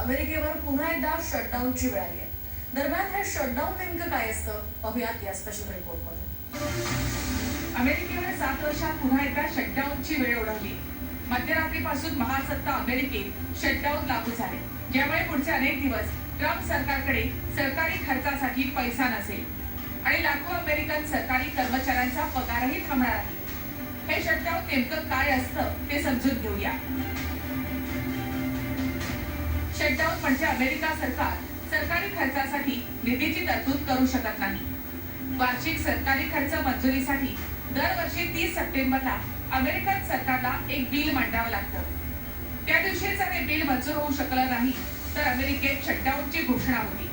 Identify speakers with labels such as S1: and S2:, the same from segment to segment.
S1: अमेरिकेवर पुन्हा एकदा शटडाऊनची वेळ आली आहे. दरम्यान हे शटडाऊन नेमकं काय असतं पाहूयात या स्पेशल रिपोर्टमध्ये.
S2: अमेरिकेवर 7 वर्षात पुन्हा एकदा शटडाऊनची वेळ ओढवली. मध्यरात्रीपासून महासत्ता अमेरिकेत शटडाऊन लागू झाले, ज्यामुळे पुढचे अनेक दिवस ट्रम्प सरकारकडे सरकारी खर्चासाठी पैसा नसेल आणि लाखो अमेरिकन सरकारी कर्मचाऱ्यांचा पगारही थांबणार आहे. हे शटडाऊन नेमकं काय असतं ते समजून घेऊया. शटडाऊन म्हणजे अमेरिका सरकार सरकारी खर्चासाठी निधीची तरतूद करू शकत नाही. वार्षिक सरकारी खर्च मंजुरीसाठी दरवर्षी 30 सप्टेंबरला अमेरिकन सरकारला एक बिल मांडावं लागतं. त्या दिवशी जर हे बिल मंजूर होऊ शकलं नाही तर अमेरिकेत शटडाऊनची घोषणा होती.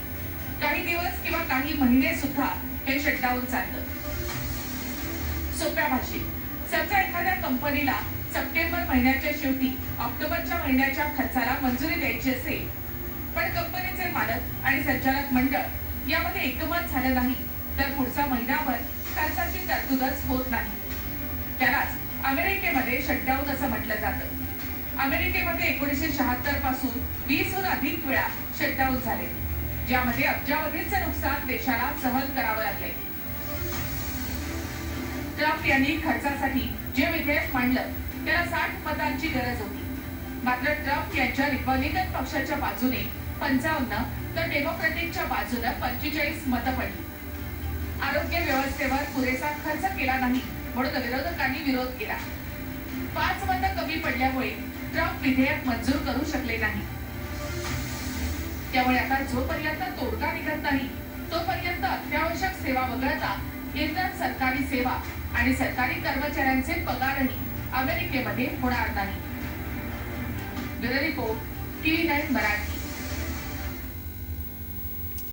S2: काही दिवस किंवा काही महिने सुद्धा हे शटडाऊन चालतं. सोप्या भाषेत, समजा एखाद्या कंपनीला सप्टेंबर महिन्याच्या शेवटी ऑक्टोबरच्या महिन्याच्या खर्चाला मंजुरी द्यायची असेल, पण कंपनीचे मालक आणि संचालक मंडळ यामध्ये एकमत झालं नाही तर पुढचा महिनाभर खर्चाची तरतूदच होत नाही. त्यालाच अमेरिकेमध्ये शटडाऊन असं म्हटलं जातं. अमेरिकेमध्ये 1976 पासून 20 हून अधिक वेळा शटडाऊन झाले, ज्यामध्ये अब्जावधीचं नुकसान देशाला सहन करावं लागले. ट्रम्प यांनी खर्चासाठी जे विधेयक मांडलं त्याला 60 मतांची गरज होती. मात्र ट्रम्प यांच्या रिपब्लिकन पक्षाच्या बाजूने 55 तर डेमोक्रॅटिकच्या बाजूने 45 मतं पडली. आरोग्य व्यवस्थेवर पुरेसा खर्च केला नाही म्हणून विरोधकांनी विरोध केला. 5 मतं कमी पडल्यामुळे ट्रम्प विधेयक मंजूर करू शकले नाही. त्यामुळे आता जोपर्यंत तोडगा निघत नाही तोपर्यंत अत्यावश्यक सेवा वगळता इतर सरकारी सेवा आणि सरकारी कर्मचाऱ्यांचे पगारही अमेरिकेमध्ये होणार नाही. Bureau report, TV9 Marathi.